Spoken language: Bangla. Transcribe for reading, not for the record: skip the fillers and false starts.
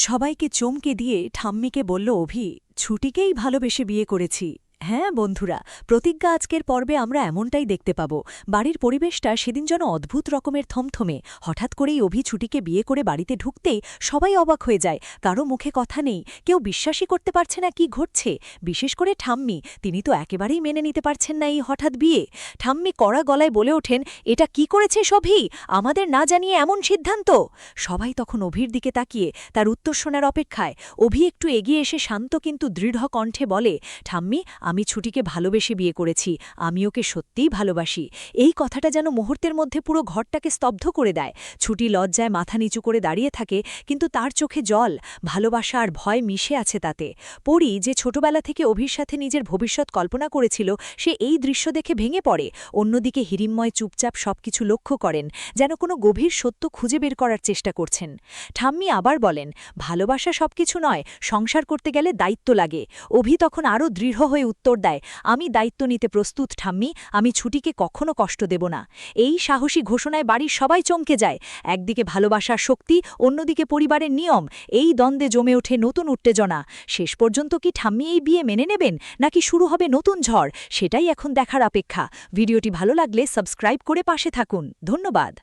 সবাইকে চমকে দিয়ে ঠাম্মিকে বলল অভি, ছুটিকেই ভালোবেসে বিয়ে করেছি। হ্যাঁ বন্ধুরা, প্রতিজ্ঞা আজকের পর্বে আমরা এমনটাই দেখতে পাব। বাড়ির পরিবেশটা সেদিন যেন অদ্ভুত রকমের থমথমে। হঠাৎ করেই অভি ছুটিকে বিয়ে করে বাড়িতে ঢুকতেই সবাই অবাক হয়ে যায়। কারো মুখে কথা নেই, কেউ বিশ্বাসই করতে পারছে না কি ঘটছে। বিশেষ করে ঠাম্মি, তিনি তো একেবারেই মেনে নিতে পারছেন না এই হঠাৎ বিয়ে। ঠাম্মি কড়া গলায় বলে ওঠেন, এটা কি করেছে অভি, আমাদের না জানিয়ে এমন সিদ্ধান্ত? সবাই তখন অভির দিকে তাকিয়ে তার উত্তর শোনার অপেক্ষায়। অভি একটু এগিয়ে এসে শান্ত কিন্তু দৃঢ় কণ্ঠে বলে, ঠাম্মি, আমি ছুটিকে ভালোবেসে বিয়ে করেছি, আমি ওকে সত্যিই ভালোবাসি। এই কথাটা যেন মুহূর্তের মধ্যে পুরো ঘরটাকে স্তব্ধ করে দেয়। ছুটি লজ্জায় মাথা নিচু করে দাঁড়িয়ে থাকে, কিন্তু তার চোখে জল, ভালোবাসা আর ভয় মিশে আছে তাতে। পরি, যে ছোটবেলা থেকে অভির সাথে নিজের ভবিষ্যৎ কল্পনা করেছিল, সে এই দৃশ্য দেখে ভেঙে পড়ে। অন্যদিকে হিরিম্ময় চুপচাপ সবকিছু লক্ষ্য করেন, যেন কোনো গভীর সত্য খুঁজে বের করার চেষ্টা করছেন। ঠাম্মি আবার বলেন, ভালোবাসা সবকিছু নয়, সংসার করতে গেলে দায়িত্ব লাগে। অভি তখন আরও দৃঢ় হয়ে উত্তর দেয়, আমি দায়িত্ব নিতে প্রস্তুত ঠাম্মি, আমি ছুটিকে কখনো কষ্ট দেব না। এই সাহসী ঘোষণায় বাড়ির সবাই চমকে যায়। একদিকে ভালোবাসার শক্তি, অন্যদিকে পরিবারের নিয়ম, এই দ্বন্দ্বে জমে ওঠে নতুন উত্তেজনা। শেষ পর্যন্ত কি ঠাম্মি এই বিয়ে মেনে নেবেন, নাকি শুরু হবে নতুন ঝড়, সেটাই এখন দেখার অপেক্ষা। ভিডিওটি ভালো লাগলে সাবস্ক্রাইব করে পাশে থাকুন। ধন্যবাদ।